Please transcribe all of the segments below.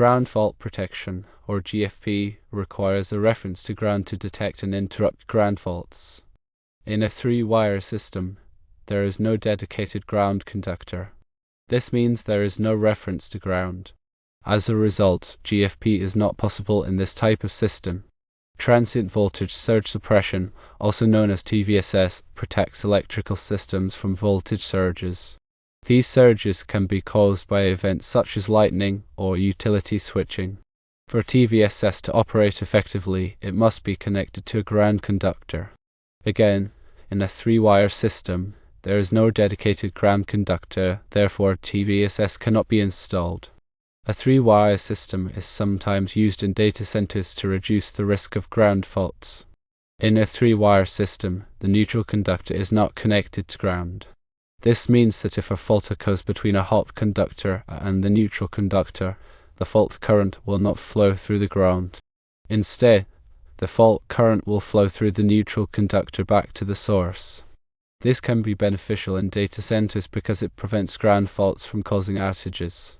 Ground fault protection, or GFP, requires a reference to ground to detect and interrupt ground faults. In a three-wire system, there is no dedicated ground conductor. This means there is no reference to ground. As a result, GFP is not possible in this type of system. Transient Voltage Surge Suppression, also known as TVSS, protects electrical systems from voltage surges. These surges can be caused by events such as lightning or utility switching. For TVSS to operate effectively, it must be connected to a ground conductor. Again, in a three-wire system, there is no dedicated ground conductor, therefore TVSS cannot be installed. A three-wire system is sometimes used in data centers to reduce the risk of ground faults. In a three-wire system, the neutral conductor is not connected to ground. This means that if a fault occurs between a hot conductor and the neutral conductor, the fault current will not flow through the ground. Instead, the fault current will flow through the neutral conductor back to the source. This can be beneficial in data centers because it prevents ground faults from causing outages.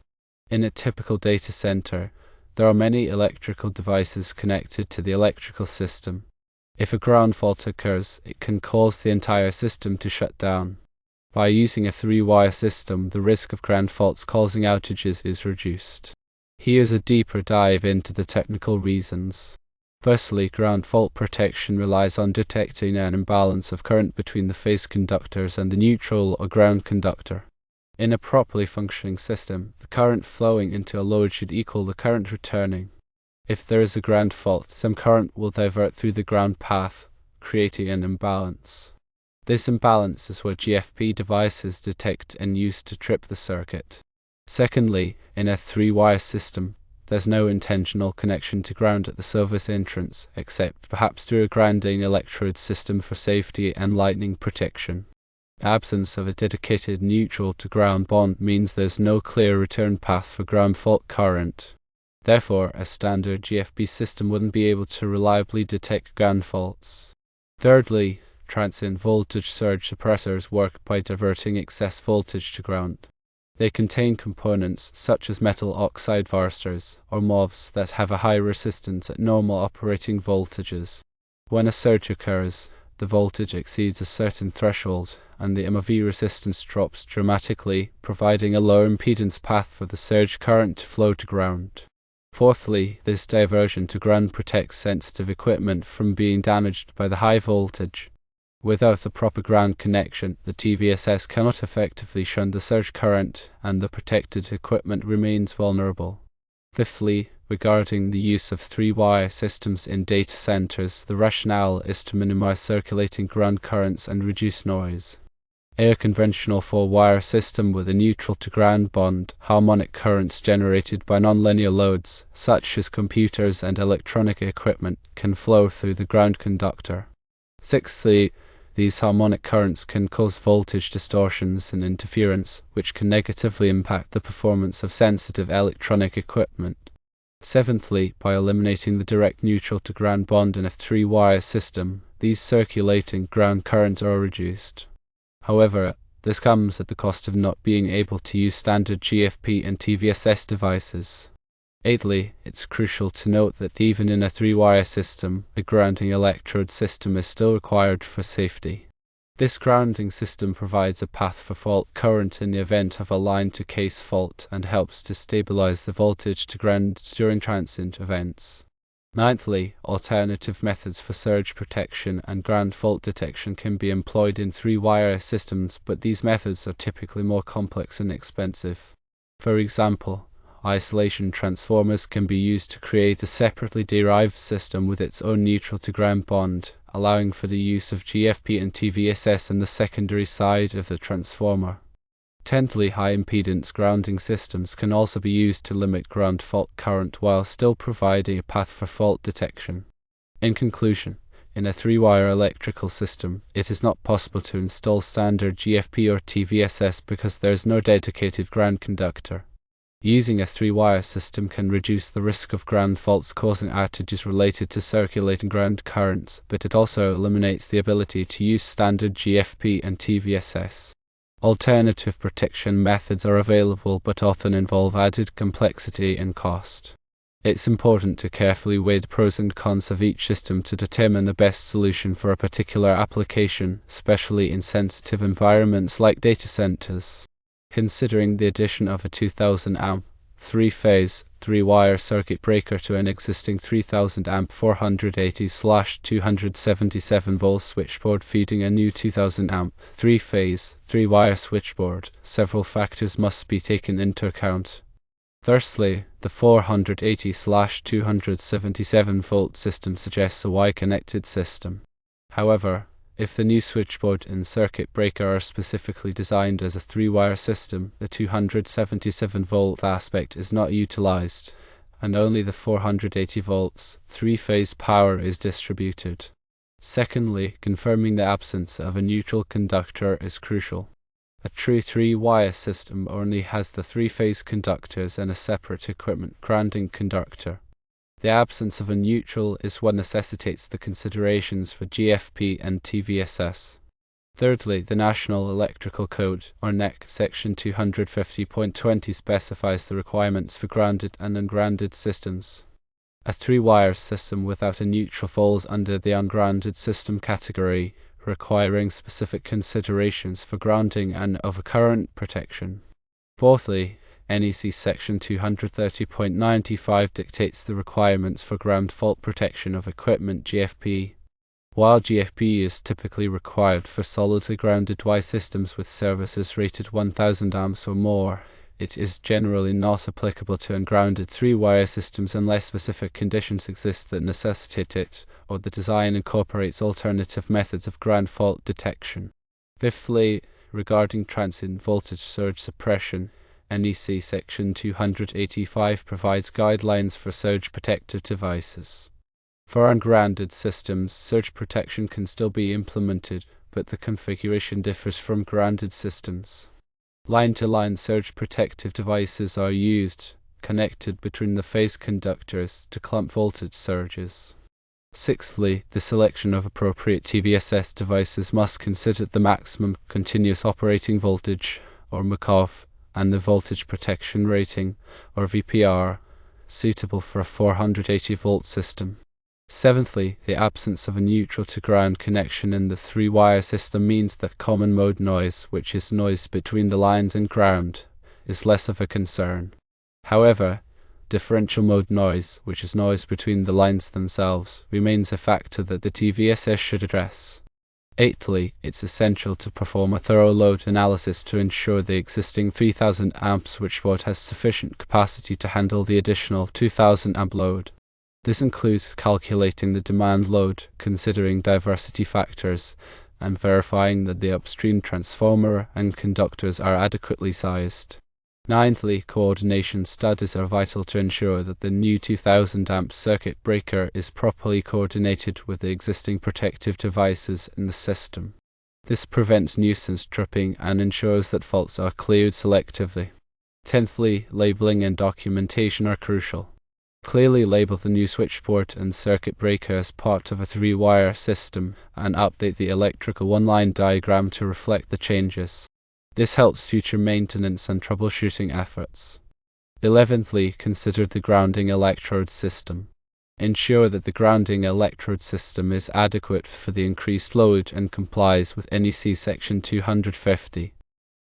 In a typical data center, there are many electrical devices connected to the electrical system. If a ground fault occurs, it can cause the entire system to shut down. By using a three-wire system, the risk of ground faults causing outages is reduced. Here's a deeper dive into the technical reasons. Firstly, ground fault protection relies on detecting an imbalance of current between the phase conductors and the neutral or ground conductor. In a properly functioning system, the current flowing into a load should equal the current returning. If there is a ground fault, some current will divert through the ground path, creating an imbalance. This imbalance is what GFP devices detect and use to trip the circuit. Secondly, in a three-wire system, there's no intentional connection to ground at the service entrance, except perhaps through a grounding electrode system for safety and lightning protection. The absence of a dedicated neutral to ground bond means there's no clear return path for ground fault current. Therefore, a standard GFP system wouldn't be able to reliably detect ground faults. Thirdly, transient voltage surge suppressors work by diverting excess voltage to ground. They contain components such as metal oxide varistors, or MOVs, that have a high resistance at normal operating voltages. When a surge occurs, the voltage exceeds a certain threshold, and the MOV resistance drops dramatically, providing a low impedance path for the surge current to flow to ground. Fourthly, this diversion to ground protects sensitive equipment from being damaged by the high voltage. Without a proper ground connection, the TVSS cannot effectively shunt the surge current, and the protected equipment remains vulnerable. Fifthly, regarding the use of three-wire systems in data centers, the rationale is to minimize circulating ground currents and reduce noise. A conventional four-wire system with a neutral to ground bond, harmonic currents generated by nonlinear loads, such as computers and electronic equipment, can flow through the ground conductor. Sixthly, these harmonic currents can cause voltage distortions and interference, which can negatively impact the performance of sensitive electronic equipment. Seventhly, by eliminating the direct neutral to ground bond in a three-wire system, these circulating ground currents are reduced. However, this comes at the cost of not being able to use standard GFP and TVSS devices. Eighthly, it's crucial to note that even in a three-wire system, a grounding electrode system is still required for safety. This grounding system provides a path for fault current in the event of a line-to-case fault and helps to stabilize the voltage to ground during transient events. Ninthly, alternative methods for surge protection and ground fault detection can be employed in three-wire systems, but these methods are typically more complex and expensive. For example, isolation transformers can be used to create a separately derived system with its own neutral to ground bond, allowing for the use of GFP and TVSS on the secondary side of the transformer. Tenthly, high impedance grounding systems can also be used to limit ground fault current while still providing a path for fault detection. In conclusion, in a three-wire electrical system, it is not possible to install standard GFP or TVSS because there is no dedicated ground conductor. Using a three-wire system can reduce the risk of ground faults causing outages related to circulating ground currents, but it also eliminates the ability to use standard GFP and TVSS. Alternative protection methods are available but often involve added complexity and cost. It's important to carefully weigh the pros and cons of each system to determine the best solution for a particular application, especially in sensitive environments like data centers. Considering the addition of a 2000 amp, 3-phase, 3-wire circuit breaker to an existing 3000 amp 480/277 volt switchboard feeding a new 2000 amp, 3-phase, 3-wire switchboard, several factors must be taken into account. Firstly, the 480/277 volt system suggests a Y-connected system. However, if the new switchboard and circuit breaker are specifically designed as a 3-wire system, the 277 volt aspect is not utilized, and only the 480 volts, 3-phase power is distributed. Secondly, confirming the absence of a neutral conductor is crucial. A true 3-wire system only has the 3-phase conductors and a separate equipment grounding conductor. The absence of a neutral is what necessitates the considerations for GFP and TVSS. Thirdly, the National Electrical Code, or NEC, Section 250.20 specifies the requirements for grounded and ungrounded systems. A 3-wire system without a neutral falls under the ungrounded system category, requiring specific considerations for grounding and overcurrent protection. Fourthly, NEC Section 230.95 dictates the requirements for ground fault protection of equipment GFP. While GFP is typically required for solidly grounded Y systems with services rated 1000 amps or more, it is generally not applicable to ungrounded 3-wire systems unless specific conditions exist that necessitate it, or the design incorporates alternative methods of ground fault detection. Fifthly, regarding transient voltage surge suppression, NEC Section 285 provides guidelines for surge protective devices. For ungrounded systems, surge protection can still be implemented, but the configuration differs from grounded systems. Line-to-line surge protective devices are used, connected between the phase conductors to clump voltage surges. Sixthly, the selection of appropriate TVSS devices must consider the maximum continuous operating voltage, or MCOV, and the voltage protection rating, or VPR, suitable for a 480 volt system. Seventhly, the absence of a neutral to ground connection in the 3-wire system means that common mode noise, which is noise between the lines and ground, is less of a concern. However, differential mode noise, which is noise between the lines themselves, remains a factor that the TVSS should address. Eighthly, it's essential to perform a thorough load analysis to ensure the existing 3000 amp switchboard has sufficient capacity to handle the additional 2000 amp load. This includes calculating the demand load, considering diversity factors, and verifying that the upstream transformer and conductors are adequately sized. Ninthly, coordination studies are vital to ensure that the new 2000 amp circuit breaker is properly coordinated with the existing protective devices in the system. This prevents nuisance tripping and ensures that faults are cleared selectively. Tenthly, labeling and documentation are crucial. Clearly label the new switchboard and circuit breaker as part of a 3-wire system and update the electrical one-line diagram to reflect the changes. This helps future maintenance and troubleshooting efforts. 11thly, consider the grounding electrode system. Ensure that the grounding electrode system is adequate for the increased load and complies with NEC Section 250.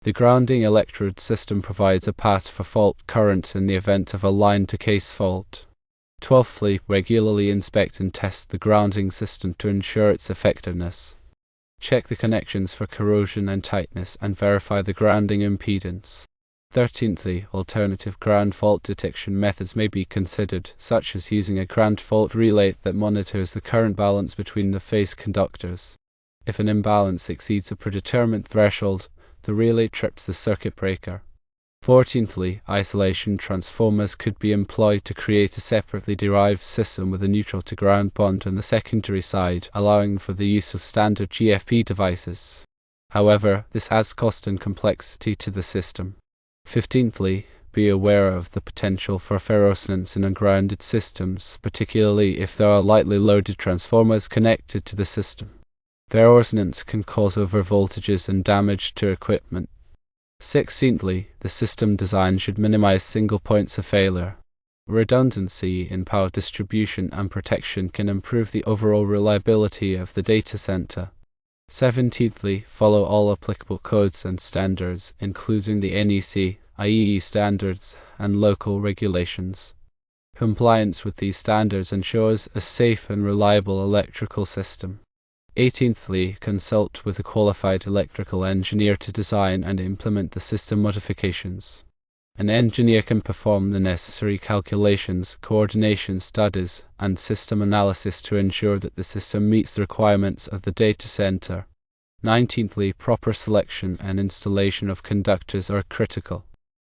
The grounding electrode system provides a path for fault current in the event of a line-to-case fault. 12thly, regularly inspect and test the grounding system to ensure its effectiveness. Check the connections for corrosion and tightness and verify the grounding impedance. 13thly, alternative ground fault detection methods may be considered, such as using a ground fault relay that monitors the current balance between the phase conductors. If an imbalance exceeds a predetermined threshold, the relay trips the circuit breaker. 14thly, isolation transformers could be employed to create a separately derived system with a neutral to ground bond on the secondary side, allowing for the use of standard GFP devices. However, this adds cost and complexity to the system. 15thly, be aware of the potential for ferroresonance in ungrounded systems, particularly if there are lightly loaded transformers connected to the system. Ferroresonance can cause overvoltages and damage to equipment. 16thly, the system design should minimize single points of failure. Redundancy in power distribution and protection can improve the overall reliability of the data center. 17thly, follow all applicable codes and standards, including the NEC, IEE standards, and local regulations. Compliance with these standards ensures a safe and reliable electrical system. 18thly, consult with a qualified electrical engineer to design and implement the system modifications. An engineer can perform the necessary calculations, coordination studies, and system analysis to ensure that the system meets the requirements of the data center. 19thly, proper selection and installation of conductors are critical.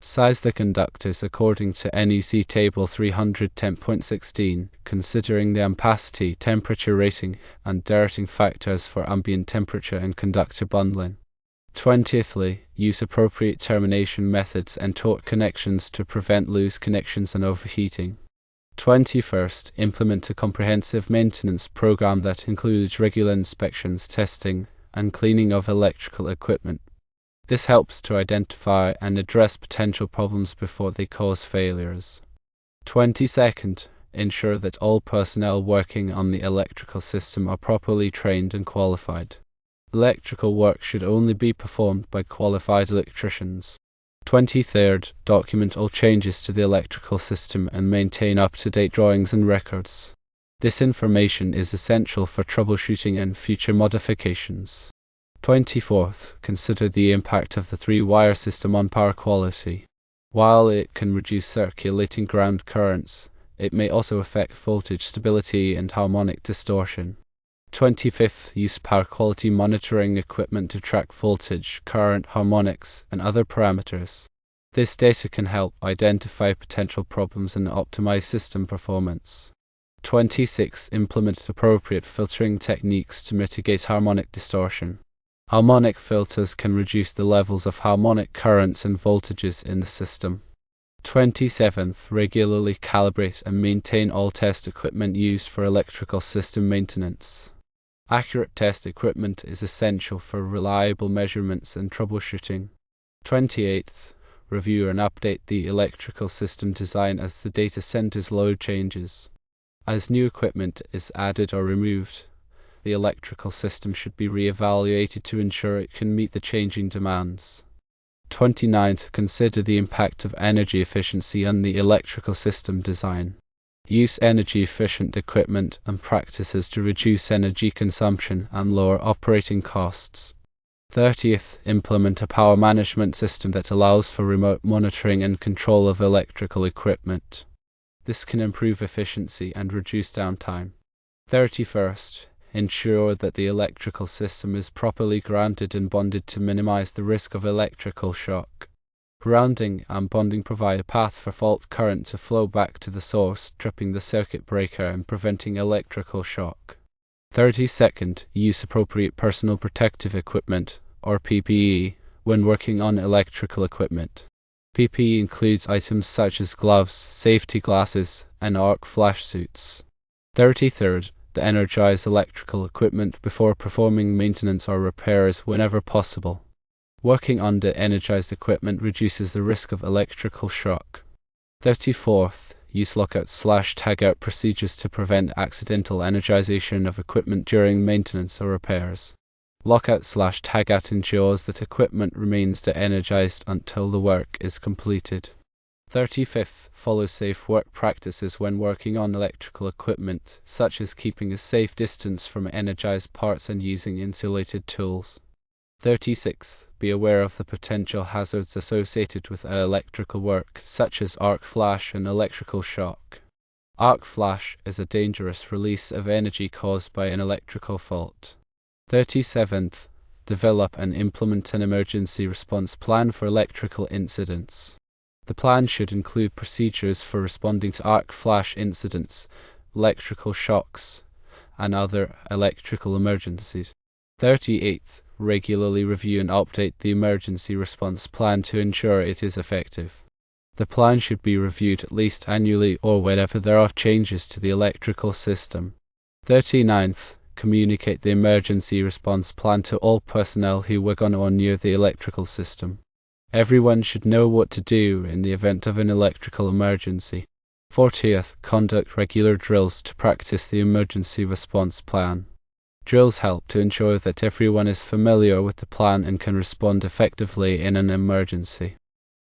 Size the conductors according to NEC Table 310.16, considering the ampacity, temperature rating, and dirting factors for ambient temperature and conductor bundling. 20thly, use appropriate termination methods and torque connections to prevent loose connections and overheating. 21st, implement a comprehensive maintenance program that includes regular inspections, testing, and cleaning of electrical equipment. This helps to identify and address potential problems before they cause failures. 22nd, ensure that all personnel working on the electrical system are properly trained and qualified. Electrical work should only be performed by qualified electricians. 23rd, document all changes to the electrical system and maintain up-to-date drawings and records. This information is essential for troubleshooting and future modifications. 24th, consider the impact of the three-wire system on power quality. While it can reduce circulating ground currents, it may also affect voltage stability and harmonic distortion. 25th, use power quality monitoring equipment to track voltage, current, harmonics, and other parameters. This data can help identify potential problems and optimize system performance. 26th, implement appropriate filtering techniques to mitigate harmonic distortion. Harmonic filters can reduce the levels of harmonic currents and voltages in the system. 27th, regularly calibrate and maintain all test equipment used for electrical system maintenance. Accurate test equipment is essential for reliable measurements and troubleshooting. 28th, review and update the electrical system design as the data center's load changes. As new equipment is added or removed, the electrical system should be re-evaluated to ensure it can meet the changing demands. 29th, consider the impact of energy efficiency on the electrical system design. Use energy-efficient equipment and practices to reduce energy consumption and lower operating costs. 30th, implement a power management system that allows for remote monitoring and control of electrical equipment. This can improve efficiency and reduce downtime. 31st, ensure that the electrical system is properly grounded and bonded to minimize the risk of electrical shock. Grounding and bonding provide a path for fault current to flow back to the source, tripping the circuit breaker and preventing electrical shock. 32nd, use appropriate personal protective equipment, or PPE, when working on electrical equipment. PPE includes items such as gloves, safety glasses, and arc flash suits. 33rd, energize electrical equipment before performing maintenance or repairs whenever possible. Working on de-energized equipment reduces the risk of electrical shock. 34th, use lockout/tagout procedures to prevent accidental energization of equipment during maintenance or repairs. Lockout/tagout ensures that equipment remains de-energized until the work is completed. 35th, follow safe work practices when working on electrical equipment, such as keeping a safe distance from energized parts and using insulated tools. 36th, be aware of the potential hazards associated with electrical work, such as arc flash and electrical shock. Arc flash is a dangerous release of energy caused by an electrical fault. 37th, develop and implement an emergency response plan for electrical incidents. The plan should include procedures for responding to arc flash incidents, electrical shocks, and other electrical emergencies. 38th, regularly review and update the emergency response plan to ensure it is effective. The plan should be reviewed at least annually or whenever there are changes to the electrical system. 39th, communicate the emergency response plan to all personnel who work on or near the electrical system. Everyone should know what to do in the event of an electrical emergency. 40th, conduct regular drills to practice the emergency response plan. Drills help to ensure that everyone is familiar with the plan and can respond effectively in an emergency.